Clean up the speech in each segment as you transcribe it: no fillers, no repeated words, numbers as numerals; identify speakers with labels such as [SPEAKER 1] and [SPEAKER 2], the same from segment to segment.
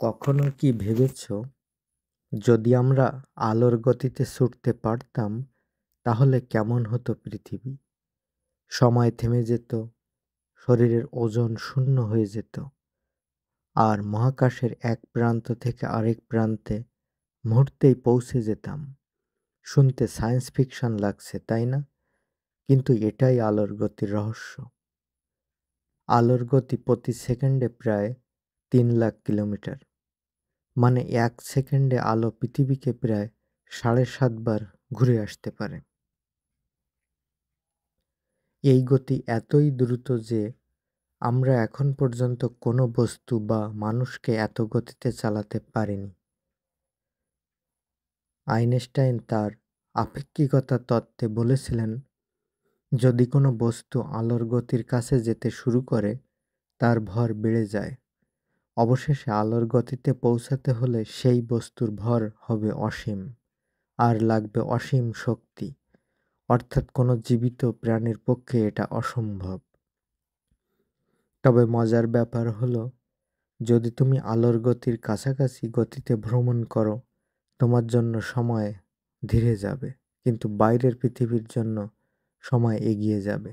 [SPEAKER 1] কখনো কি ভেবেছ, যদি আমরা আলোর গতিতে ছুটতে পারতাম তাহলে কেমন হতো পৃথিবী? সময় থেমে যেত, শরীরের ওজন শূন্য হয়ে যেত, আর মহাকাশের এক প্রান্ত থেকে আরেক প্রান্তে মুহূর্তেই পৌঁছে যেতাম। শুনতে সায়েন্স ফিকশন লাগছে, তাই না? কিন্তু এটাই আলোর গতির রহস্য। আলোর গতি প্রতি সেকেন্ডে প্রায় 3 লাখ কিলোমিটার। মানে 1 সেকেন্ডে আলো পৃথিবীকে প্রায় 7.5 বার ঘুরে আসতে পারে। এই গতি এতই দ্রুত যে আমরা এখন পর্যন্ত কোনো বস্তু বা মানুষকে এত গতিতে চালাতে পারিনি। আইনস্টাইন তার আপেক্ষিকতা তত্ত্বে বলেছিলেন, যদি কোনো বস্তু আলোর গতির কাছে যেতে শুরু করে তার ভর বেড়ে যায়। অবশেষে আলোর গতিতে পৌঁছাতে হলে সেই বস্তুর ভর হবে অসীম, আর লাগবে অসীম শক্তি। অর্থাৎ কোনো জীবিত প্রাণীর পক্ষে এটা অসম্ভব। তবে মজার ব্যাপার হলো, যদি তুমি আলোর গতির কাছাকাছি গতিতে ভ্রমণ করো, তোমার জন্য সময় ধীরে যাবে, কিন্তু বাইরের পৃথিবীর জন্য সময় এগিয়ে যাবে।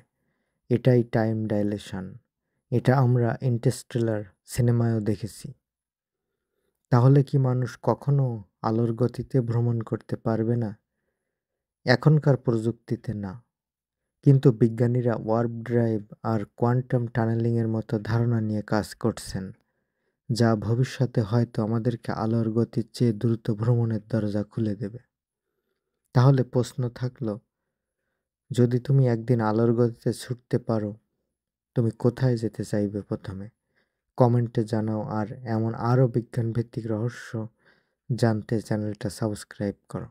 [SPEAKER 1] এটাই টাইম ডাইলেশন। এটা আমরা ইন্টারস্টেলার সিনেমায়ও দেখেছি। তাহলে কি মানুষ কখনো আলোর গতিতে ভ্রমণ করতে পারবে না? এখনকার প্রযুক্তিতে না। কিন্তু বিজ্ঞানীরা ওয়ার্প ড্রাইভ আর কোয়ান্টাম টানেলিংয়ের মতো ধারণা নিয়ে কাজ করছেন, যা ভবিষ্যতে হয়তো আমাদেরকে আলোর গতির চেয়ে দ্রুত ভ্রমণের দরজা খুলে দেবে। তাহলে প্রশ্ন থাকলো, যদি তুমি একদিন আলোর গতিতে ছুটতে পারো, তুমি কোথায় যেতে চাইবে প্রথমে? কমেন্টে জানাও, আর এমন আরও বিজ্ঞানভিত্তিক রহস্য জানতে চ্যানেলটা সাবস্ক্রাইব করো।